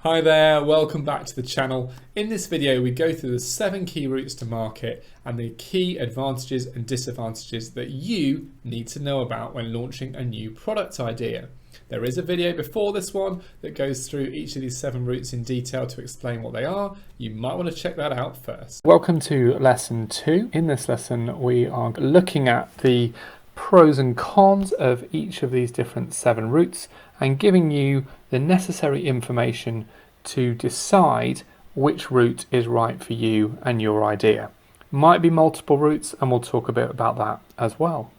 Hi there, welcome back to the channel. In this video we go through the 7 key routes to market and the key advantages and disadvantages that you need to know about when launching a new product idea. There is a video before this one that goes through each of these 7 routes in detail to explain what they are. You might want to check that out first. Welcome to lesson 2. In this lesson we are looking at the pros and cons of each of these different 7 routes and giving you the necessary information to decide which route is right for you and your idea. Might be multiple routes, and we'll talk a bit about that as well.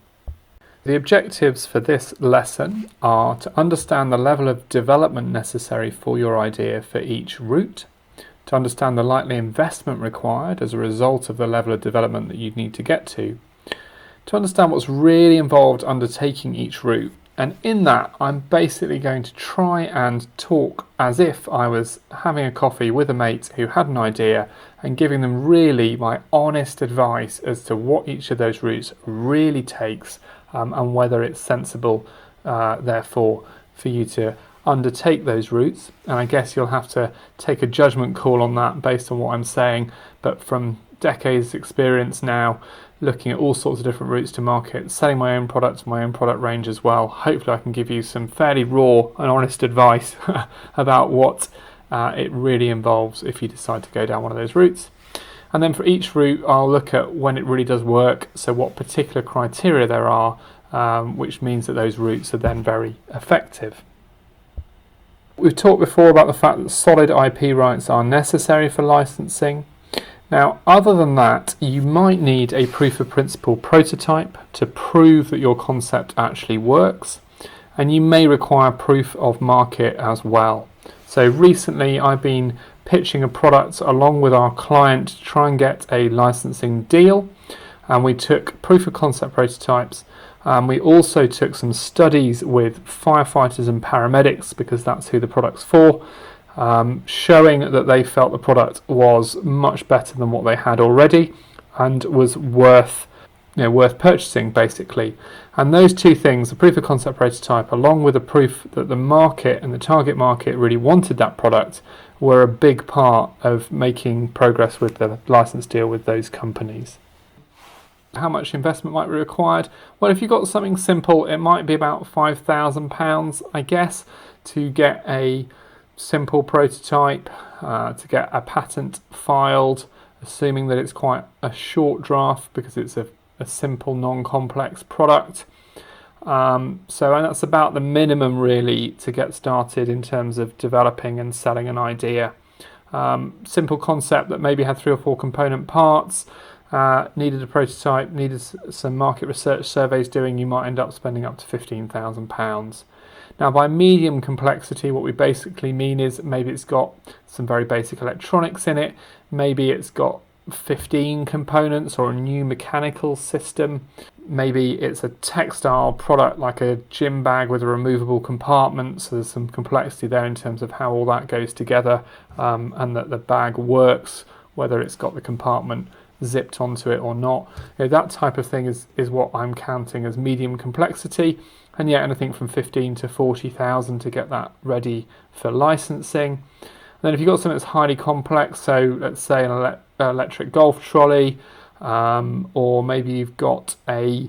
The objectives for this lesson are to understand the level of development necessary for your idea for each route, to understand the likely investment required as a result of the level of development that you need to get to understand what's really involved undertaking each route. And in that, I'm basically going to try and talk as if I was having a coffee with a mate who had an idea and giving them really my honest advice as to what each of those routes really takes and whether it's sensible, therefore, for you to undertake those routes. And I guess you'll have to take a judgment call on that based on what I'm saying, but from decades experience now, looking at all sorts of different routes to market, selling my own products, my own product range as well. Hopefully I can give you some fairly raw and honest advice about what it really involves if you decide to go down one of those routes. And then for each route I'll look at when it really does work, so what particular criteria there are, which means that those routes are then very effective. We've talked before about the fact that solid IP rights are necessary for licensing. Now, other than that, you might need a proof of principle prototype to prove that your concept actually works, and you may require proof of market as well. So recently I've been pitching a product along with our client to try and get a licensing deal, and we took proof of concept prototypes. We also took some studies with firefighters and paramedics, because that's who the product's for, showing that they felt the product was much better than what they had already and was worth purchasing, basically. And those two things, the proof of concept prototype along with the proof that the market and the target market really wanted that product, were a big part of making progress with the license deal with those companies. How much investment might be required? Well, if you've got something simple, it might be about £5,000, I guess, to get a simple prototype, to get a patent filed, assuming that it's quite a short draft because it's a simple, non-complex product. And that's about the minimum really to get started in terms of developing and selling an idea. Simple concept that maybe had 3 or 4 component parts, needed a prototype, needed some market research surveys doing, you might end up spending up to £15,000. Now, by medium complexity, what we basically mean is maybe it's got some very basic electronics in it, maybe it's got 15 components or a new mechanical system, maybe it's a textile product like a gym bag with a removable compartment, so there's some complexity there in terms of how all that goes together, and that the bag works, whether it's got the compartment zipped onto it or not. That type of thing is what I'm counting as medium complexity. And yet anything from 15 to 40,000 to get that ready for licensing. And then if you've got something that's highly complex, so let's say an electric golf trolley, or maybe you've got a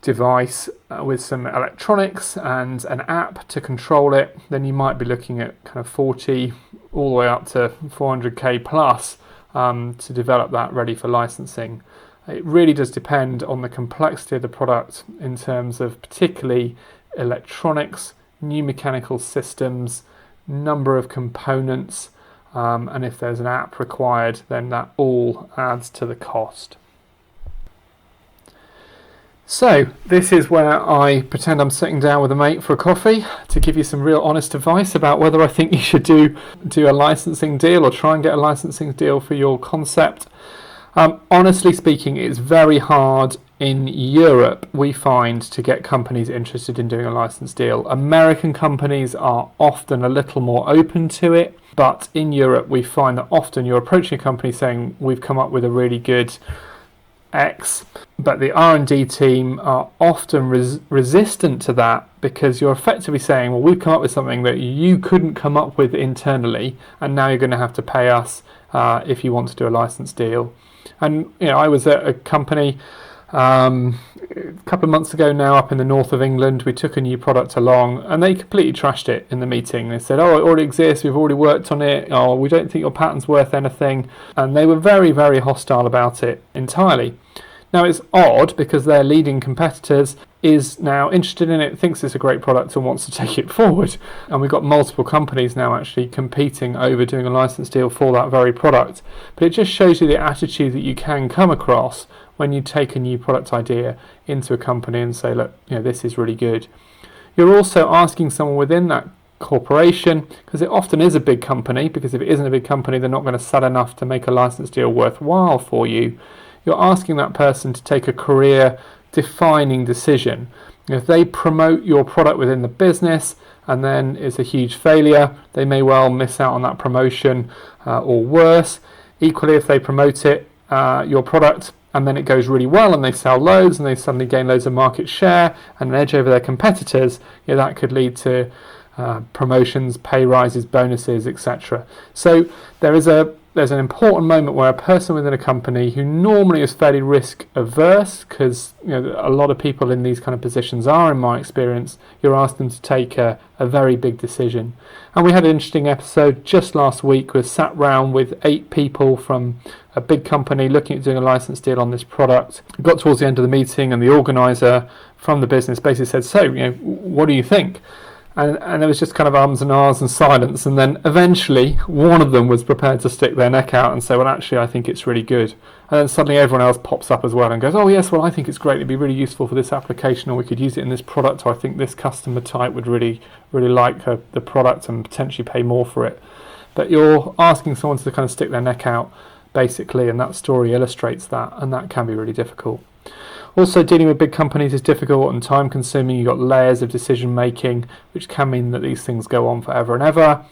device with some electronics and an app to control it, then you might be looking at kind of 40 all the way up to 400k plus to develop that ready for licensing. It really does depend on the complexity of the product in terms of particularly electronics, new mechanical systems, number of components, and if there's an app required, then that all adds to the cost. So this is where I pretend I'm sitting down with a mate for a coffee to give you some real honest advice about whether I think you should do a licensing deal or try and get a licensing deal for your concept. Honestly speaking, it's very hard in Europe, we find, to get companies interested in doing a license deal. American companies are often a little more open to it, but in Europe we find that often you're approaching a company saying, we've come up with a really good X, but the R&D team are often resistant to that because you're effectively saying, well, we've come up with something that you couldn't come up with internally, and now you're going to have to pay us if you want to do a license deal. And I was at a company a couple of months ago now up in the north of England. We took a new product along and they completely trashed it in the meeting. They said, oh, it already exists, we've already worked on it, oh, we don't think your patent's worth anything. And they were very, very hostile about it entirely. Now it's odd because their leading competitors is now interested in it, thinks it's a great product and wants to take it forward. And we've got multiple companies now actually competing over doing a license deal for that very product. But it just shows you the attitude that you can come across when you take a new product idea into a company and say, look, this is really good. You're also asking someone within that corporation, because it often is a big company, because if it isn't a big company, they're not going to sell enough to make a license deal worthwhile for you. You're asking that person to take a career-defining decision. If they promote your product within the business and then it's a huge failure, they may well miss out on that promotion, or worse. Equally, if they promote it, your product, and then it goes really well and they sell loads and they suddenly gain loads of market share and an edge over their competitors, that could lead to promotions, pay rises, bonuses, etc. So there's an important moment where a person within a company who normally is fairly risk averse, because a lot of people in these kind of positions are, in my experience, you're asked them to take a very big decision. And we had an interesting episode just last week. We sat round with 8 people from a big company looking at doing a license deal on this product. Got towards the end of the meeting and the organizer from the business basically said, so what do you think? And there was just kind of ums and ahs and silence, and then eventually one of them was prepared to stick their neck out and say, well, actually, I think it's really good. And then suddenly everyone else pops up as well and goes, oh yes, well, I think it's great, it'd be really useful for this application, or we could use it in this product, or I think this customer type would really, really like the product and potentially pay more for it. But you're asking someone to kind of stick their neck out, basically, and that story illustrates that, and that can be really difficult. Also, dealing with big companies is difficult and time consuming. You've got layers of decision making, which can mean that these things go on forever and ever.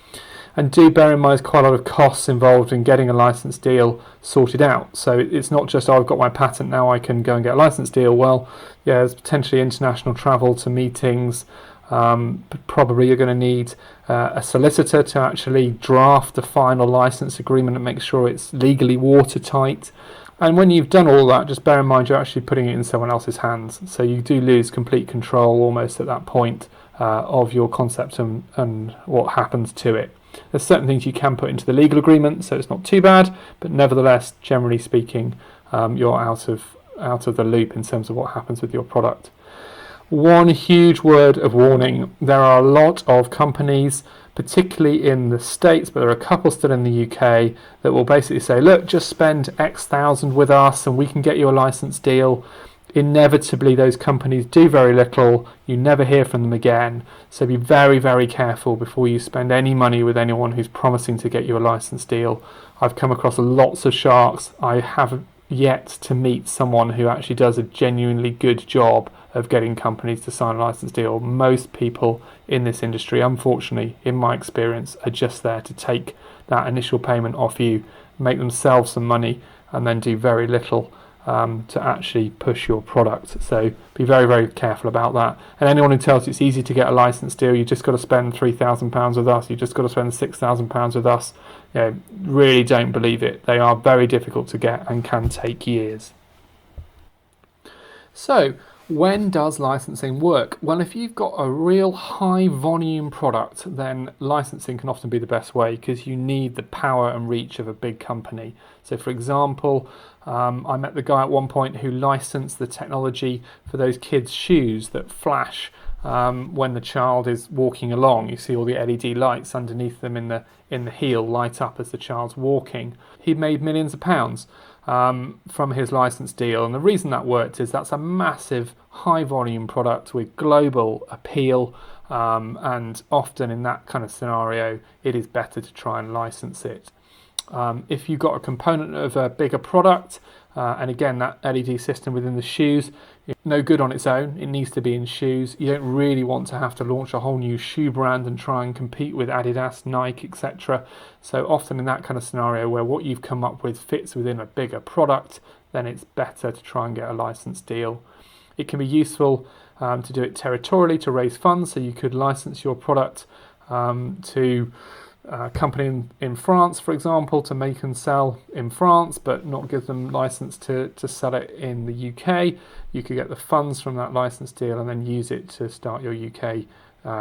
And do bear in mind there's quite a lot of costs involved in getting a license deal sorted out. So it's not just, oh, I've got my patent, now I can go and get a license deal. Well, there's potentially international travel to meetings. But probably you're going to need a solicitor to actually draft the final license agreement and make sure it's legally watertight. And when you've done all that, just bear in mind you're actually putting it in someone else's hands. So you do lose complete control almost at that point of your concept and what happens to it. There's certain things you can put into the legal agreement, so it's not too bad. But nevertheless, generally speaking, you're out of the loop in terms of what happens with your product. One huge word of warning: there are a lot of companies, particularly in the States, but there are a couple still in the UK, that will basically say, look, just spend X thousand with us and we can get you a license deal. Inevitably, those companies do very little. You never hear from them again. So be very, very careful before you spend any money with anyone who's promising to get you a license deal. I've come across lots of sharks. I haven't yet to meet someone who actually does a genuinely good job of getting companies to sign a license deal. Most people in this industry, unfortunately, in my experience, are just there to take that initial payment off you, make themselves some money, and then do very little to actually push your product. So be very, very careful about that. And anyone who tells you it's easy to get a license deal, you just got to spend £3,000 with us, you just got to spend £6,000 with us, really don't believe it. They are very difficult to get and can take years. So when does licensing work? Well, if you've got a real high volume product, then licensing can often be the best way, because you need the power and reach of a big company. So for example, I met the guy at one point who licensed the technology for those kids' shoes that flash when the child is walking along. You see all the LED lights underneath them in the heel light up as the child's walking. He made millions of pounds from his license deal, and the reason that worked is that's a massive high volume product with global appeal, and often in that kind of scenario it is better to try and license it. If you've got a component of a bigger product, and again that LED system within the shoes, it's no good on its own, it needs to be in shoes. You don't really want to have to launch a whole new shoe brand and try and compete with Adidas, Nike, etc. So often in that kind of scenario where what you've come up with fits within a bigger product, then it's better to try and get a license deal. It can be useful to do it territorially to raise funds, so you could license your product to a company in France, for example, to make and sell in France, but not give them license to sell it in the UK. You could get the funds from that license deal and then use it to start your UK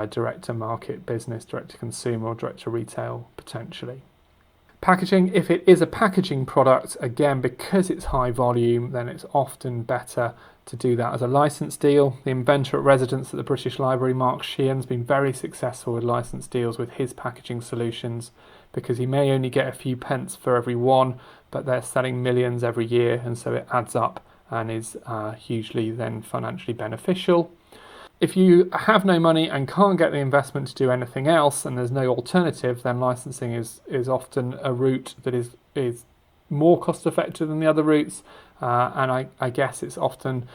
direct-to-market business, direct-to-consumer or direct-to-retail potentially. Packaging, if it is a packaging product, again, because it's high volume, then it's often better to do that as a license deal. The inventor at residence at the British Library, Mark Sheehan's been very successful with license deals with his packaging solutions, because he may only get a few pence for every one, but they're selling millions every year, and so it adds up and is hugely then financially beneficial. If you have no money and can't get the investment to do anything else, and there's no alternative, then licensing is often a route that is more cost effective than the other routes, and I guess it's often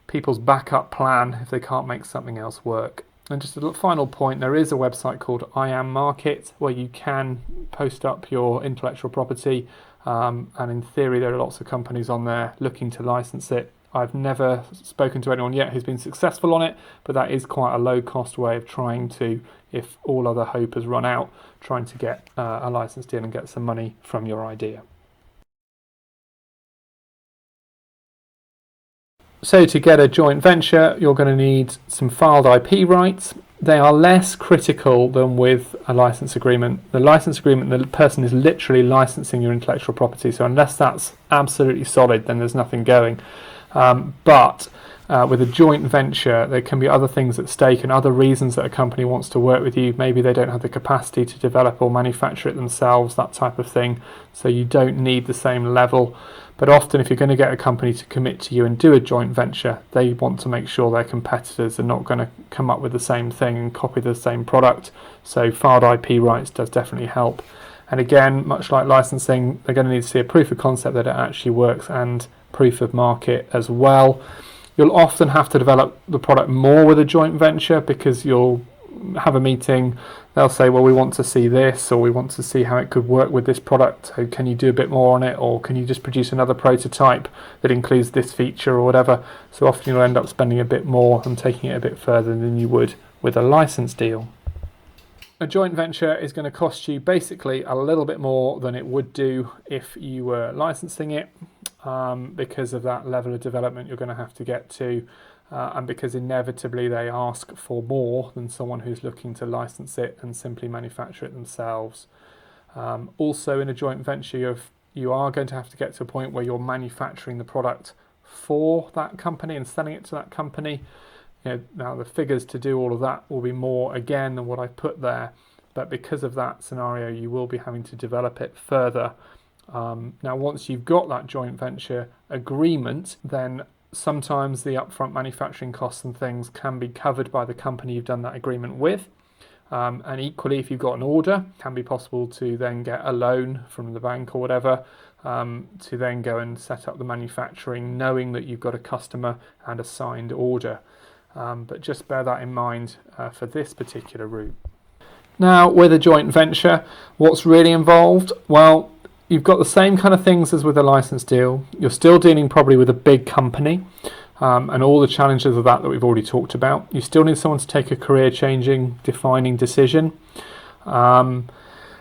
people's backup plan if they can't make something else work. And just a final point, there is a website called I Am Market where you can post up your intellectual property, and in theory there are lots of companies on there looking to license it. I've never spoken to anyone yet who's been successful on it, but that is quite a low-cost way of trying to, if all other hope has run out, trying to get a license deal and get some money from your idea. So to get a joint venture, you're going to need some filed IP rights. They are less critical than with a license agreement. The license agreement, the person is literally licensing your intellectual property, so unless that's absolutely solid, then there's nothing going. But with a joint venture, there can be other things at stake and other reasons that a company wants to work with you. Maybe they don't have the capacity to develop or manufacture it themselves, that type of thing. So you don't need the same level. But often if you're going to get a company to commit to you and do a joint venture, they want to make sure their competitors are not going to come up with the same thing and copy the same product. So filed IP rights does definitely help. And again, much like licensing, they're going to need to see a proof of concept that it actually works and proof of market as well. You'll often have to develop the product more with a joint venture, because you'll have a meeting, they'll say, well, we want to see this, or we want to see how it could work with this product, so can you do a bit more on it, or can you just produce another prototype that includes this feature or whatever. So often you'll end up spending a bit more and taking it a bit further than you would with a license deal. A joint venture is going to cost you basically a little bit more than it would do if you were licensing it, because of that level of development you're going to have to get to, and because inevitably they ask for more than someone who's looking to license it and simply manufacture it themselves. Also in a joint venture, you are going to have to get to a point where you're manufacturing the product for that company and selling it to that company. Now the figures to do all of that will be more again than what I put there, but because of that scenario you will be having to develop it further. Now once you've got that joint venture agreement, then sometimes the upfront manufacturing costs and things can be covered by the company you've done that agreement with, and equally if you've got an order, it can be possible to then get a loan from the bank or whatever, to then go and set up the manufacturing, knowing that you've got a customer and a signed order. But just bear that in mind for this particular route. Now with a joint venture, what's really involved? Well, you've got the same kind of things as with a license deal. You're still dealing probably with a big company, and all the challenges of that we've already talked about. You still need someone to take a career-changing, defining decision, and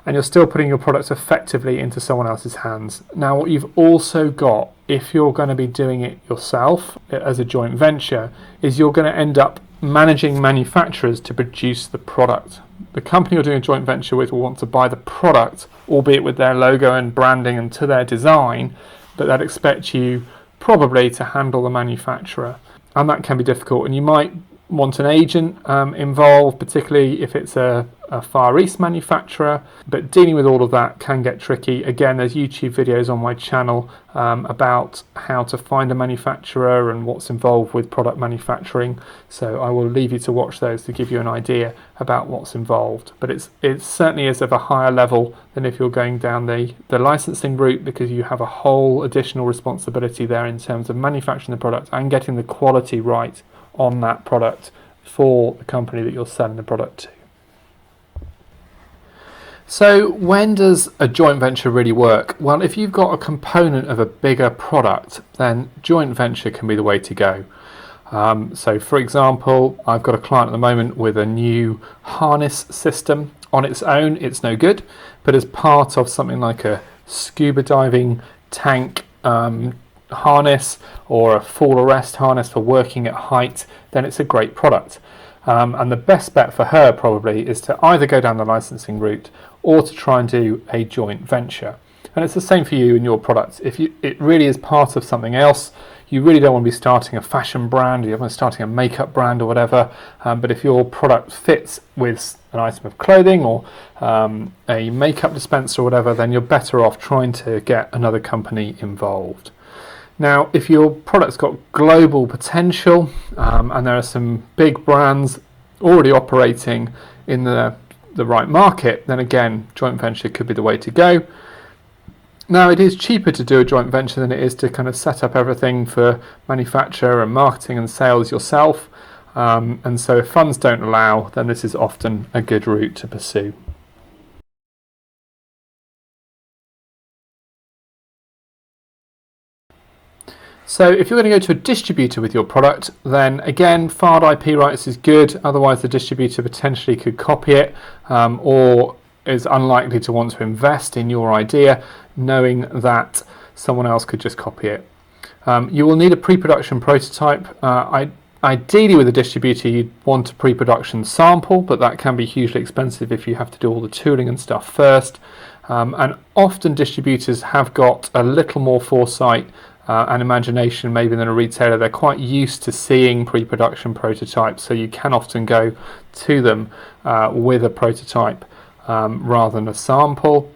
you're still putting your products effectively into someone else's hands. Now what you've also got, if you're going to be doing it yourself as a joint venture, is you're going to end up managing manufacturers to produce the product. The company you're doing a joint venture with will want to buy the product, albeit with their logo and branding and to their design, but they'd expect you probably to handle the manufacturer, and that can be difficult. And you might want an agent involved, particularly if it's a Far East manufacturer, but dealing with all of that can get tricky. Again, there's YouTube videos on my channel about how to find a manufacturer and what's involved with product manufacturing, so I will leave you to watch those to give you an idea about what's involved. But it certainly is of a higher level than if you're going down the licensing route, because you have a whole additional responsibility there in terms of manufacturing the product and getting the quality right on that product for the company that you're selling the product to. So when does a joint venture really work? Well, if you've got a component of a bigger product, then joint venture can be the way to go. So for example, I've got a client at the moment with a new harness system. On its own, it's no good, but as part of something like a scuba diving tank harness or a fall arrest harness for working at height, then it's a great product. And the best bet for her probably is to either go down the licensing route or to try and do a joint venture. And it's the same for you and your products. If it really is part of something else, you really don't want to be starting a fashion brand, you don't want to be starting a makeup brand or whatever, but if your product fits with an item of clothing or a makeup dispenser or whatever, then you're better off trying to get another company involved. Now, if your product's got global potential and there are some big brands already operating in the right market, then again, joint venture could be the way to go. Now, it is cheaper to do a joint venture than it is to kind of set up everything for manufacture and marketing and sales yourself. And so if funds don't allow, then this is often a good route to pursue. So if you're going to go to a distributor with your product, then again, filed IP rights is good. Otherwise, the distributor potentially could copy it or is unlikely to want to invest in your idea, knowing that someone else could just copy it. You will need a pre-production prototype. Ideally, with a distributor, you'd want a pre-production sample, but that can be hugely expensive if you have to do all the tooling and stuff first. And often distributors have got a little more foresight and imagination maybe than a retailer. They're quite used to seeing pre-production prototypes, so you can often go to them with a prototype rather than a sample.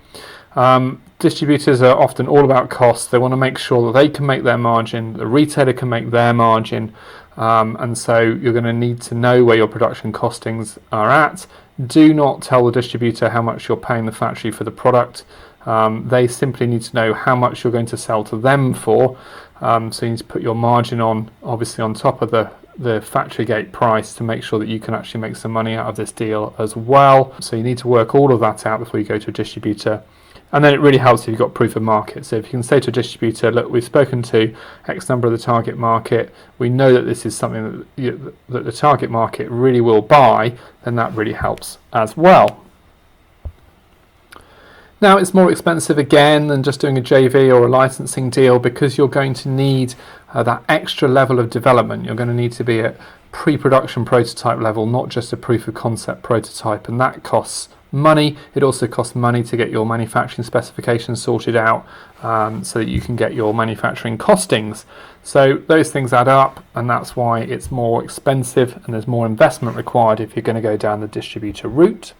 Distributors are often all about cost. They want to make sure that they can make their margin, the retailer can make their margin, and so you're going to need to know where your production costings are at. Do not tell the distributor how much you're paying the factory for the product. They simply need to know how much you're going to sell to them for. So you need to put your margin on, obviously on top of the factory gate price, to make sure that you can actually make some money out of this deal as well. So you need to work all of that out before you go to a distributor. And then it really helps if you've got proof of market. So if you can say to a distributor, look, we've spoken to X number of the target market, we know that this is something that the target market really will buy, then that really helps as well. Now, it's more expensive again than just doing a JV or a licensing deal, because you're going to need that extra level of development. You're going to need to be at pre-production prototype level, not just a proof of concept prototype, and that costs money. It also costs money to get your manufacturing specifications sorted out so that you can get your manufacturing costings. So those things add up, and that's why it's more expensive and there's more investment required if you're going to go down the distributor route.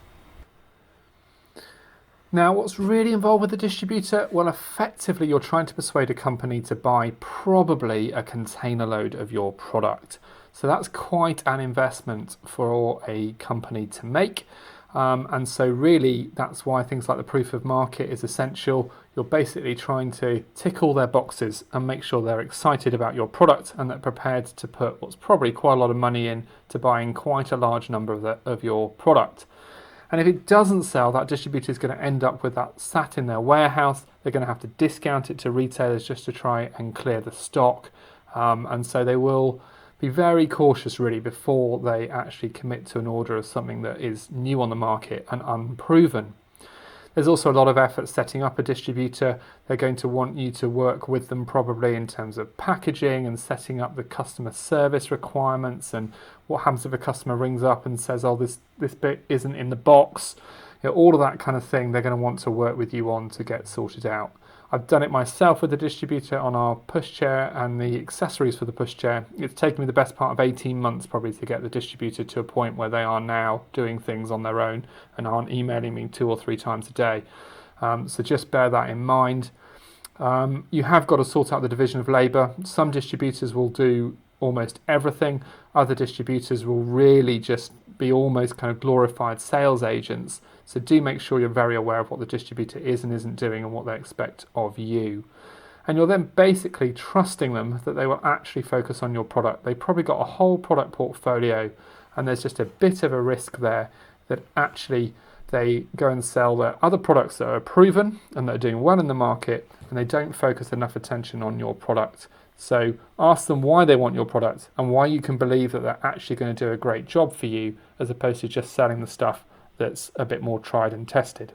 Now, what's really involved with the distributor? Well, effectively, you're trying to persuade a company to buy probably a container load of your product. So that's quite an investment for a company to make. And so really, that's why things like the proof of market is essential. You're basically trying to tick all their boxes and make sure they're excited about your product and they're prepared to put what's probably quite a lot of money in to buying quite a large number of your product. And if it doesn't sell, that distributor is going to end up with that sat in their warehouse. They're going to have to discount it to retailers just to try and clear the stock. And so they will be very cautious really before they actually commit to an order of something that is new on the market and unproven. There's also a lot of effort setting up a distributor. They're going to want you to work with them probably in terms of packaging and setting up the customer service requirements, and what happens if a customer rings up and says, oh, this bit isn't in the box. You know, all of that kind of thing they're going to want to work with you on to get sorted out. I've done it myself with the distributor on our pushchair and the accessories for the pushchair. It's taken me the best part of 18 months probably to get the distributor to a point where they are now doing things on their own and aren't emailing me 2 or 3 times a day. So just bear that in mind. You have got to sort out the division of labour. Some distributors will do almost everything. Other distributors will really just be almost kind of glorified sales agents. So do make sure you're very aware of what the distributor is and isn't doing and what they expect of you. And you're then basically trusting them that they will actually focus on your product. They've probably got a whole product portfolio, and there's just a bit of a risk there that actually They go and sell their other products that are proven and that are doing well in the market, and they don't focus enough attention on your product. So ask them why they want your product and why you can believe that they're actually going to do a great job for you, as opposed to just selling the stuff that's a bit more tried and tested.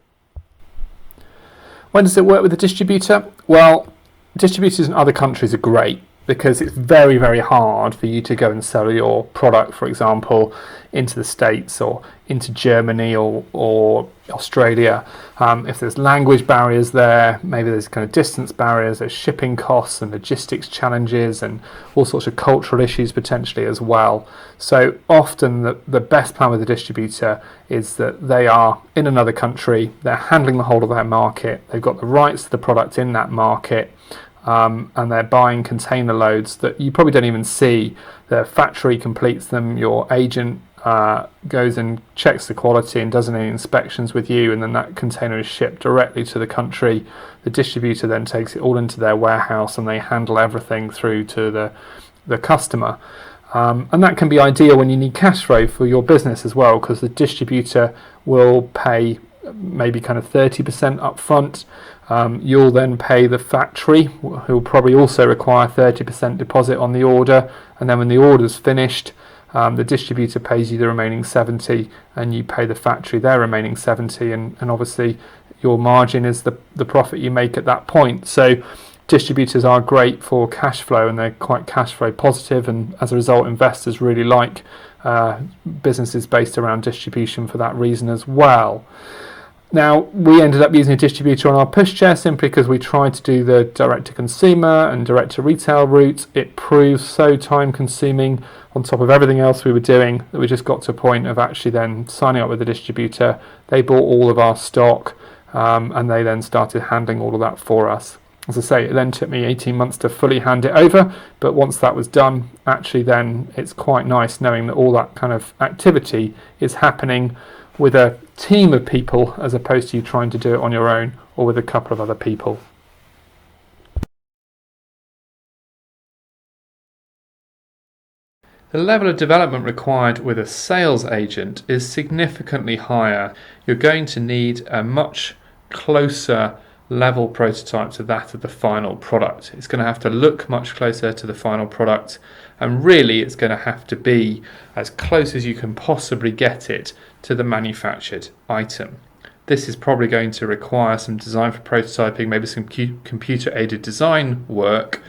When does it work with a distributor? Well, distributors in other countries are great, because it's very, very hard for you to go and sell your product, for example, into the States or into Germany or Australia. If there's language barriers there, maybe there's kind of distance barriers, there's shipping costs and logistics challenges and all sorts of cultural issues potentially as well. So often the best plan with a distributor is that they are in another country, they're handling the whole of their market, they've got the rights to the product in that market, and they're buying container loads that you probably don't even see. The factory completes them, your agent goes and checks the quality and does any inspections with you, and then that container is shipped directly to the country. The distributor then takes it all into their warehouse and they handle everything through to the customer. And that can be ideal when you need cash flow for your business as well, because the distributor will pay maybe kind of 30% up front. You'll then pay the factory, who will probably also require 30% deposit on the order, and then when the order's finished, the distributor pays you the remaining 70 and you pay the factory their remaining 70, and obviously your margin is the profit you make at that point. So distributors are great for cash flow, and they're quite cash flow positive, and as a result investors really like businesses based around distribution for that reason as well. Now, we ended up using a distributor on our pushchair simply because we tried to do the direct-to-consumer and direct-to-retail route. It proves so time-consuming on top of everything else we were doing that we just got to a point of actually then signing up with a distributor. They bought all of our stock, and they then started handling all of that for us. As I say, it then took me 18 months to fully hand it over, but once that was done, actually then it's quite nice knowing that all that kind of activity is happening with a team of people as opposed to you trying to do it on your own or with a couple of other people. The level of development required with a sales agent is significantly higher. You're going to need a much closer level prototype to that of the final product. It's going to have to look much closer to the final product, and really it's going to have to be as close as you can possibly get it to the manufactured item. This is probably going to require some design for prototyping, maybe some computer aided design work,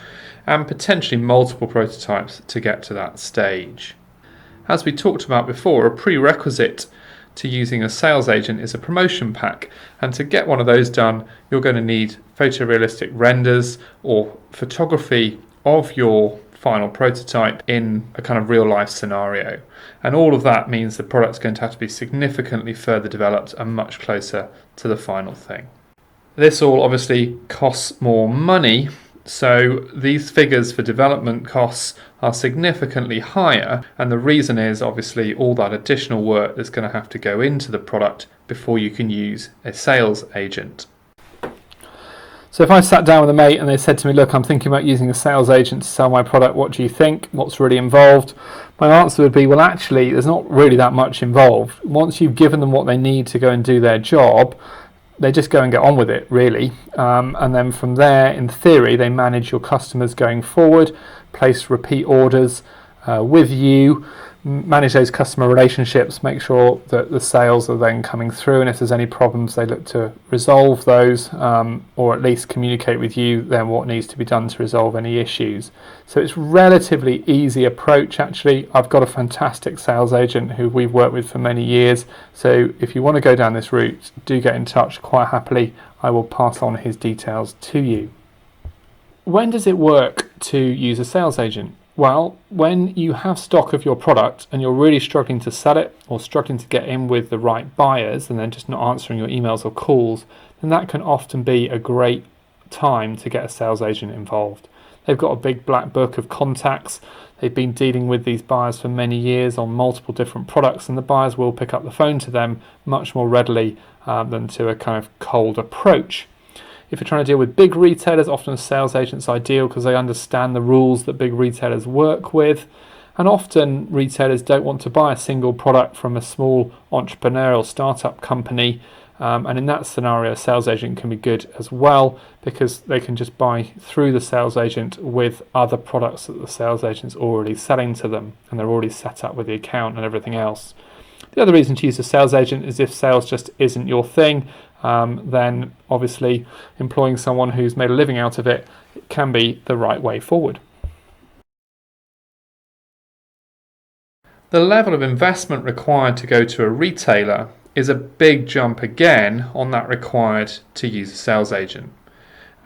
and potentially multiple prototypes to get to that stage. As we talked about before, a prerequisite to using a sales agent is a promotion pack, and to get one of those done you're going to need photorealistic renders or photography of your final prototype in a kind of real life scenario, and all of that means the product's going to have to be significantly further developed and much closer to the final thing. This all obviously costs more money, so these figures for development costs are significantly higher, and the reason is obviously all that additional work that's going to have to go into the product before you can use a sales agent. So if I sat down with a mate and they said to me, look, I'm thinking about using a sales agent to sell my product, what do you think? What's really involved? My answer would be, well, actually, there's not really that much involved. Once you've given them what they need to go and do their job, they just go and get on with it, really. And then from there, in theory, they manage your customers going forward, place repeat orders with you, manage those customer relationships, make sure that the sales are then coming through, and if there's any problems they look to resolve those, or at least communicate with you then what needs to be done to resolve any issues. So it's relatively easy approach actually. I've got a fantastic sales agent who we've worked with for many years, so if you want to go down this route, do get in touch quite happily. I will pass on his details to you. When does it work to use a sales agent? Well, when you have stock of your product and you're really struggling to sell it or struggling to get in with the right buyers and then just not answering your emails or calls, then that can often be a great time to get a sales agent involved. They've got a big black book of contacts. They've been dealing with these buyers for many years on multiple different products, and the buyers will pick up the phone to them much more readily than to a kind of cold approach. If you're trying to deal with big retailers, often a sales agent's ideal because they understand the rules that big retailers work with. And often retailers don't want to buy a single product from a small entrepreneurial startup company. And in that scenario, a sales agent can be good as well, because they can just buy through the sales agent with other products that the sales agent's already selling to them, and they're already set up with the account and everything else. The other reason to use a sales agent is if sales just isn't your thing, then obviously employing someone who's made a living out of it can be the right way forward. The level of investment required to go to a retailer is a big jump again on that required to use a sales agent.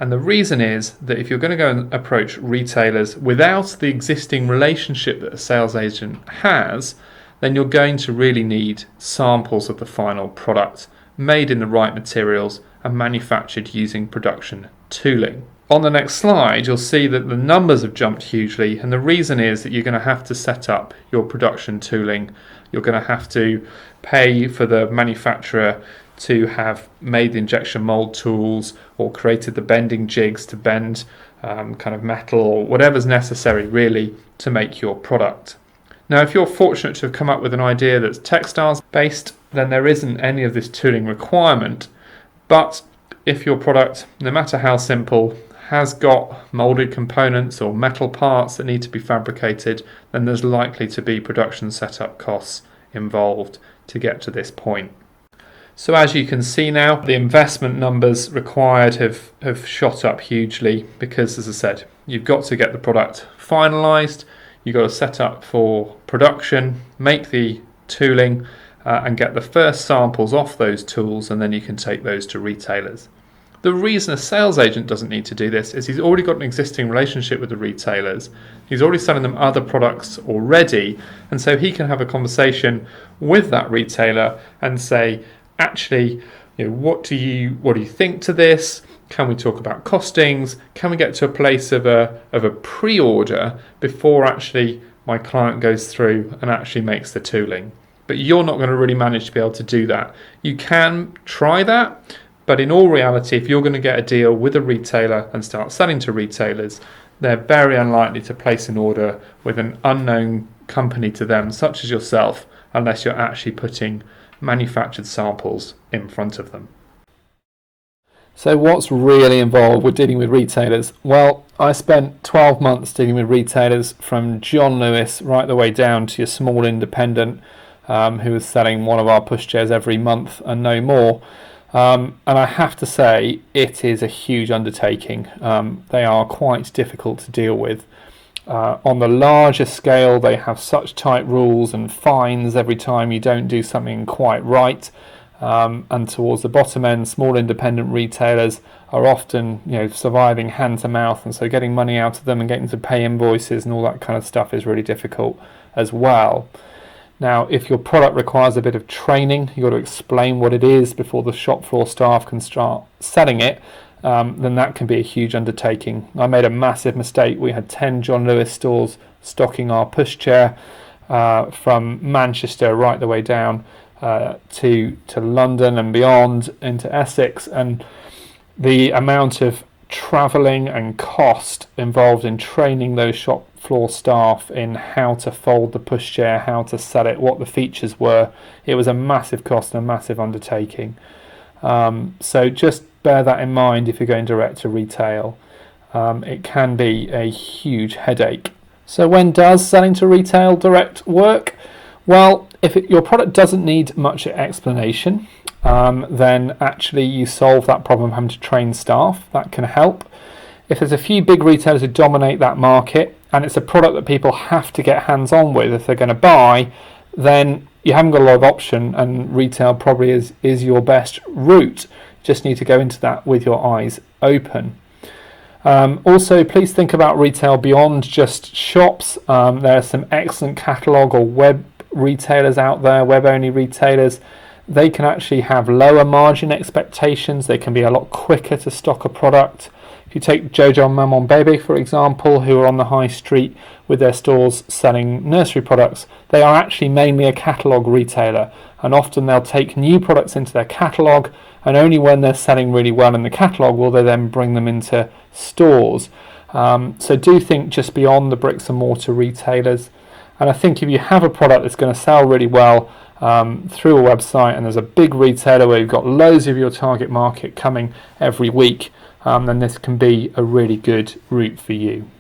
And the reason is that if you're going to go and approach retailers without the existing relationship that a sales agent has, then you're going to really need samples of the final product made in the right materials and manufactured using production tooling. On the next slide, you'll see that the numbers have jumped hugely, and the reason is that you're going to have to set up your production tooling. You're going to have to pay for the manufacturer to have made the injection mold tools or created the bending jigs to bend kind of metal or whatever's necessary really to make your product. Now, if you're fortunate to have come up with an idea that's textiles based, then there isn't any of this tooling requirement. But if your product, no matter how simple, has got molded components or metal parts that need to be fabricated, then there's likely to be production setup costs involved to get to this point. So as you can see now, the investment numbers required have shot up hugely because, as I said, you've got to get the product finalised, you've got to set up for production, make the tooling and get the first samples off those tools, and then you can take those to retailers. The reason a sales agent doesn't need to do this is he's already got an existing relationship with the retailers. He's already selling them other products already, and so he can have a conversation with that retailer and say, actually, what do you think to this? Can we talk about costings? Can we get to a place of a pre-order before actually my client goes through and actually makes the tooling? But you're not going to really manage to be able to do that. You can try that, but in all reality, if you're going to get a deal with a retailer and start selling to retailers, they're very unlikely to place an order with an unknown company to them, such as yourself, unless you're actually putting manufactured samples in front of them. So what's really involved with dealing with retailers? Well, I spent 12 months dealing with retailers, from John Lewis right the way down to your small independent who was selling one of our pushchairs every month and no more. And I have to say, it is a huge undertaking. They are quite difficult to deal with. On the larger scale, they have such tight rules and fines every time you don't do something quite right. And towards the bottom end, small independent retailers are often, surviving hand to mouth, and so getting money out of them and getting to pay invoices and all that kind of stuff is really difficult as well. Now, if your product requires a bit of training, you've got to explain what it is before the shop floor staff can start selling it, then that can be a huge undertaking. I made a massive mistake. We had 10 John Lewis stores stocking our pushchair from Manchester right the way down to London and beyond into Essex, and the amount of travelling and cost involved in training those shop floor staff in how to fold the pushchair, how to sell it, what the features were, it was a massive cost and a massive undertaking. So just bear that in mind if you're going direct to retail. It can be a huge headache. So when does selling to retail direct work? Well, if your product doesn't need much explanation, then actually you solve that problem of having to train staff. That can help. If there's a few big retailers who dominate that market and it's a product that people have to get hands-on with if they're going to buy, then you haven't got a lot of option, and retail probably is your best route. Just need to go into that with your eyes open. Also, please think about retail beyond just shops. There are some excellent catalogue or web retailers out there, web-only retailers. They can actually have lower margin expectations. They can be a lot quicker to stock a product. If you take Jojo and Maman Baby, for example, who are on the high street with their stores selling nursery products, they are actually mainly a catalogue retailer, and often they'll take new products into their catalogue, and only when they're selling really well in the catalogue will they then bring them into stores. So do think just beyond the bricks and mortar retailers. And I think if you have a product that's going to sell really well through a website, and there's a big retailer where you've got loads of your target market coming every week, then this can be a really good route for you.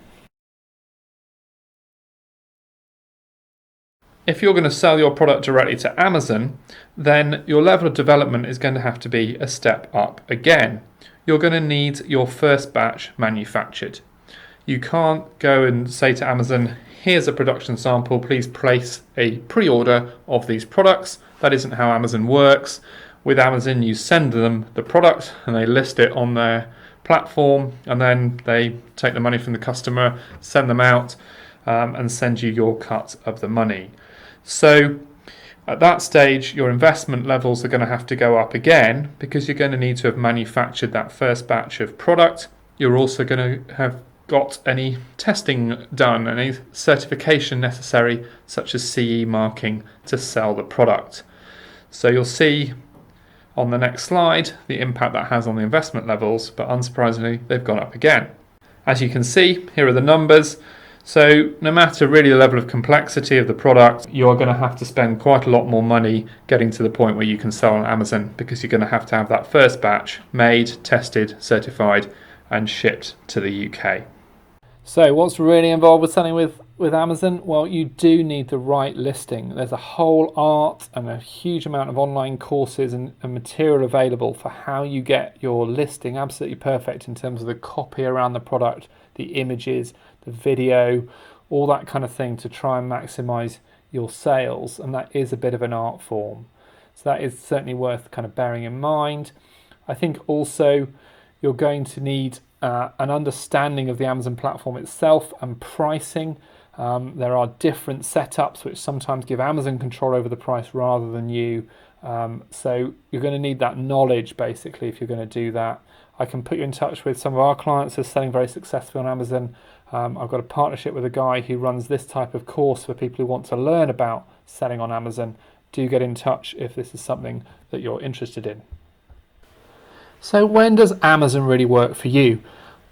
If you're going to sell your product directly to Amazon, then your level of development is going to have to be a step up again. You're going to need your first batch manufactured. You can't go and say to Amazon, here's a production sample, please place a pre-order of these products. That isn't how Amazon works. With Amazon, you send them the product and they list it on their platform, and then they take the money from the customer, send them out, and send you your cut of the money. So at that stage, your investment levels are going to have to go up again, because you're going to need to have manufactured that first batch of product. You're also going to have got any testing done, any certification necessary, such as CE marking, to sell the product. So you'll see on the next slide the impact that has on the investment levels, but unsurprisingly, they've gone up again. As you can see, here are the numbers. So no matter really the level of complexity of the product, you're going to have to spend quite a lot more money getting to the point where you can sell on Amazon, because you're going to have that first batch made, tested, certified, and shipped to the UK. So what's really involved with selling with Amazon? Well, you do need the right listing. There's a whole art and a huge amount of online courses and material available for how you get your listing absolutely perfect in terms of the copy around the product, the images, the video, all that kind of thing, to try and maximize your sales. And that is a bit of an art form. So that is certainly worth kind of bearing in mind. I think also you're going to need an understanding of the Amazon platform itself and pricing. There are different setups which sometimes give Amazon control over the price rather than you. So you're going to need that knowledge basically if you're going to do that. I can put you in touch with some of our clients who are selling very successfully on Amazon. I've got a partnership with a guy who runs this type of course for people who want to learn about selling on Amazon. Do get in touch if this is something that you're interested in. So when does Amazon really work for you?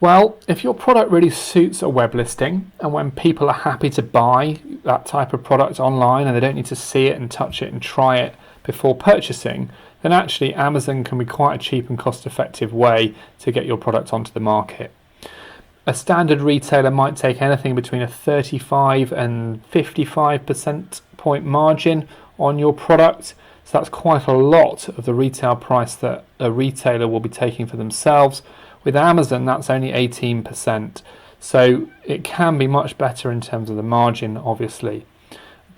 Well, if your product really suits a web listing, and when people are happy to buy that type of product online and they don't need to see it and touch it and try it before purchasing, then actually Amazon can be quite a cheap and cost-effective way to get your product onto the market. A standard retailer might take anything between a 35 and 55% point margin on your product. So that's quite a lot of the retail price that a retailer will be taking for themselves. With Amazon, that's only 18%. So it can be much better in terms of the margin, obviously.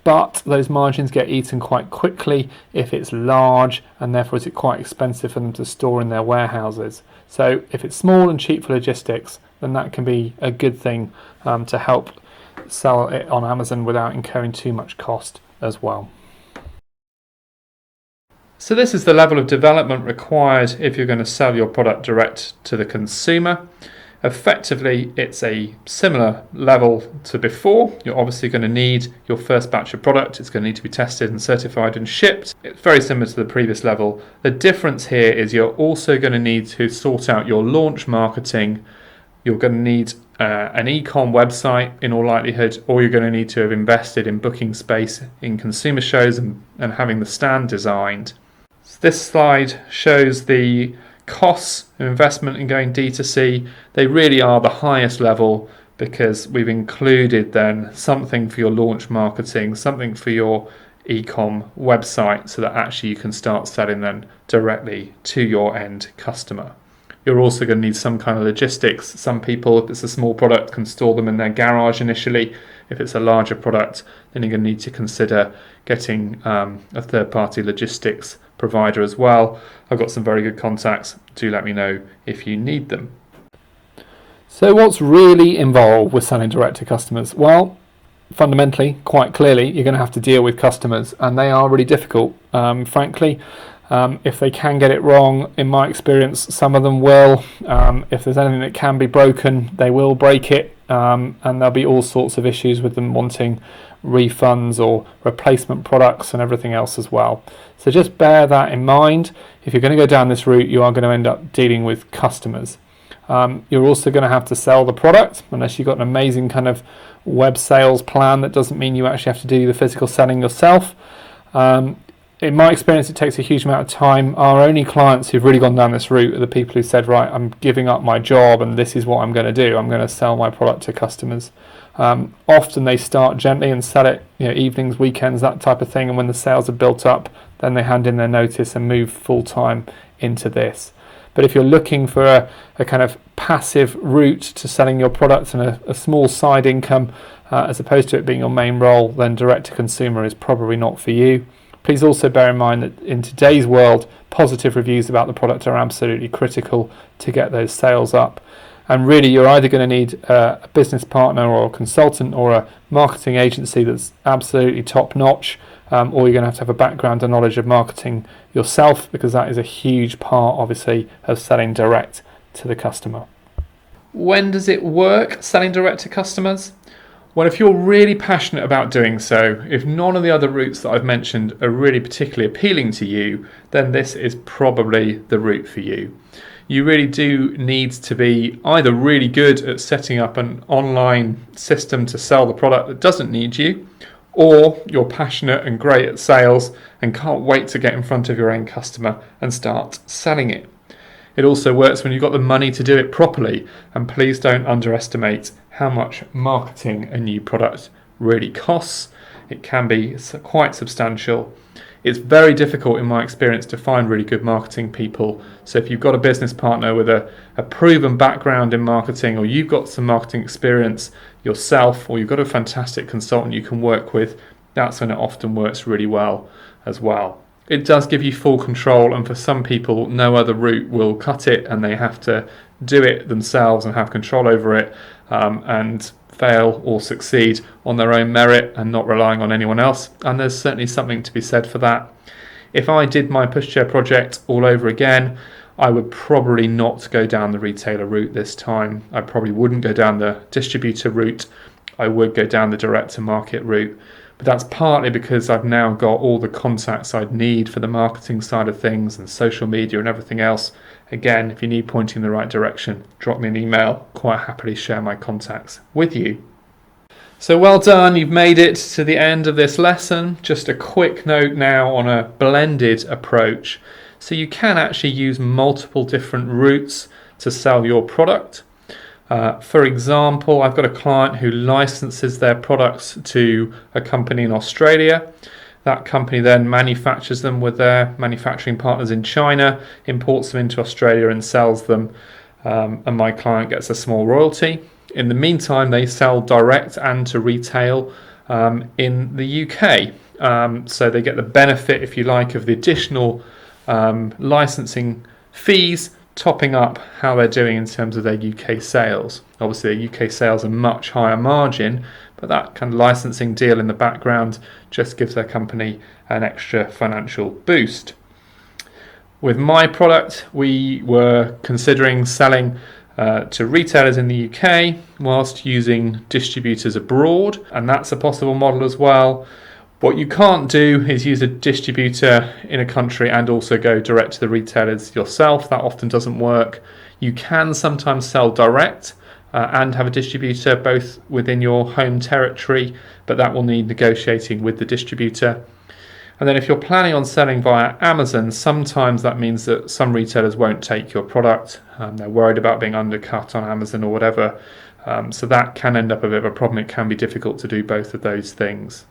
But those margins get eaten quite quickly if it's large, and therefore it's quite expensive for them to store in their warehouses. So if it's small and cheap for logistics, then that can be a good thing to help sell it on Amazon without incurring too much cost as well. So this is the level of development required if you're going to sell your product direct to the consumer. Effectively, it's a similar level to before. You're obviously going to need your first batch of product. It's going to need to be tested and certified and shipped. It's very similar to the previous level. The difference here is you're also going to need to sort out your launch marketing. You're going to need an e-com website in all likelihood, or you're going to need to have invested in booking space in consumer shows and having the stand designed. This slide shows the costs of investment in going D2C. They really are the highest level because we've included then something for your launch marketing, something for your e-com website, so that actually you can start selling then directly to your end customer. You're also going to need some kind of logistics. Some people, if it's a small product, can store them in their garage initially. If it's a larger product, then you're going to need to consider getting a third-party logistics provider as well. I've got some very good contacts. Do let me know if you need them. So what's really involved with selling direct to customers? Well, fundamentally, quite clearly, you're going to have to deal with customers, and they are really difficult, frankly. If they can get it wrong, in my experience, some of them will. If there's anything that can be broken, they will break it, and there'll be all sorts of issues with them wanting refunds or replacement products and everything else as well. So just bear that in mind. If you're going to go down this route, you are going to end up dealing with customers. You're also going to have to sell the product, unless you've got an amazing kind of web sales plan. That doesn't mean you actually have to do the physical selling yourself. In my experience, it takes a huge amount of time. Our only clients who've really gone down this route are the people who said, right, I'm giving up my job and this is what I'm going to do. I'm going to sell my product to customers. Often they start gently and sell it, evenings, weekends, that type of thing. And when the sales are built up, then they hand in their notice and move full time into this. But if you're looking for a kind of passive route to selling your products and a small side income, as opposed to it being your main role, then direct to consumer is probably not for you. Please also bear in mind that in today's world, positive reviews about the product are absolutely critical to get those sales up. And really, you're either going to need a business partner or a consultant or a marketing agency that's absolutely top notch, or you're going to have a background and knowledge of marketing yourself, because that is a huge part, obviously, of selling direct to the customer. When does it work, selling direct to customers? Well, if you're really passionate about doing so, if none of the other routes that I've mentioned are really particularly appealing to you, then this is probably the route for you. You really do need to be either really good at setting up an online system to sell the product that doesn't need you, or you're passionate and great at sales and can't wait to get in front of your own customer and start selling it. It also works when you've got the money to do it properly, and please don't underestimate how much marketing a new product really costs. It can be quite substantial. It's very difficult in my experience to find really good marketing people. So if you've got a business partner with a proven background in marketing, or you've got some marketing experience yourself, or you've got a fantastic consultant you can work with, that's when it often works really well as well. It does give you full control, and for some people no other route will cut it, and they have to do it themselves and have control over it, and fail or succeed on their own merit and not relying on anyone else. And there's certainly something to be said for that. If I did my pushchair project all over again, I would probably not go down the retailer route this time. I probably wouldn't go down the distributor route. I would go down the direct to market route. But that's partly because I've now got all the contacts I'd need for the marketing side of things and social media and everything else. Again, if you need pointing in the right direction, drop me an email. Quite happily share my contacts with you. So well done, you've made it to the end of this lesson. Just a quick note now on a blended approach. So you can actually use multiple different routes to sell your product. For example, I've got a client who licenses their products to a company in Australia. That company then manufactures them with their manufacturing partners in China, imports them into Australia and sells them, and my client gets a small royalty. In the meantime, they sell direct and to retail in the UK. So they get the benefit, if you like, of the additional licensing fees, topping up how they're doing in terms of their UK sales. Obviously, their UK sales are much higher margin, but that kind of licensing deal in the background just gives their company an extra financial boost. With my product, we were considering selling to retailers in the UK whilst using distributors abroad, and that's a possible model as well. What you can't do is use a distributor in a country and also go direct to the retailers yourself. That often doesn't work. You can sometimes sell direct and have a distributor both within your home territory, but that will need negotiating with the distributor. And then if you're planning on selling via Amazon, sometimes that means that some retailers won't take your product. They're worried about being undercut on Amazon or whatever. So that can end up a bit of a problem. It can be difficult to do both of those things.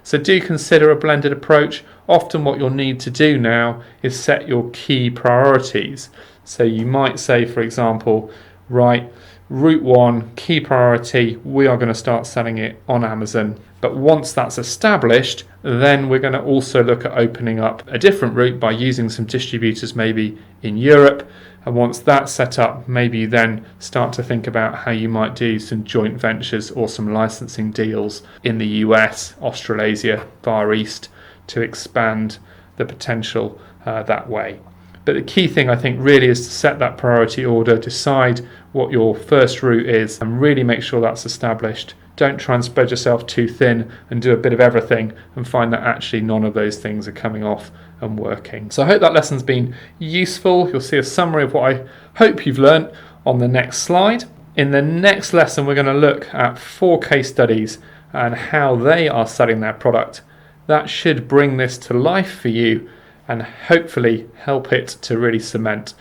So do consider a blended approach. Often what you'll need to do now is set your key priorities. So you might say, for example, right, route 1, key priority, we are going to start selling it on Amazon. But once that's established, then we're going to also look at opening up a different route by using some distributors maybe in Europe. And once that's set up, maybe you then start to think about how you might do some joint ventures or some licensing deals in the US, Australasia, Far East to expand the potential that way. But the key thing I think really is to set that priority order, decide what your first route is and really make sure that's established. Don't try and spread yourself too thin and do a bit of everything and find that actually none of those things are coming off and working. So I hope that lesson's been useful. You'll see a summary of what I hope you've learnt on the next slide. In the next lesson, we're going to look at 4 case studies and how they are selling their product. That should bring this to life for you and hopefully help it to really cement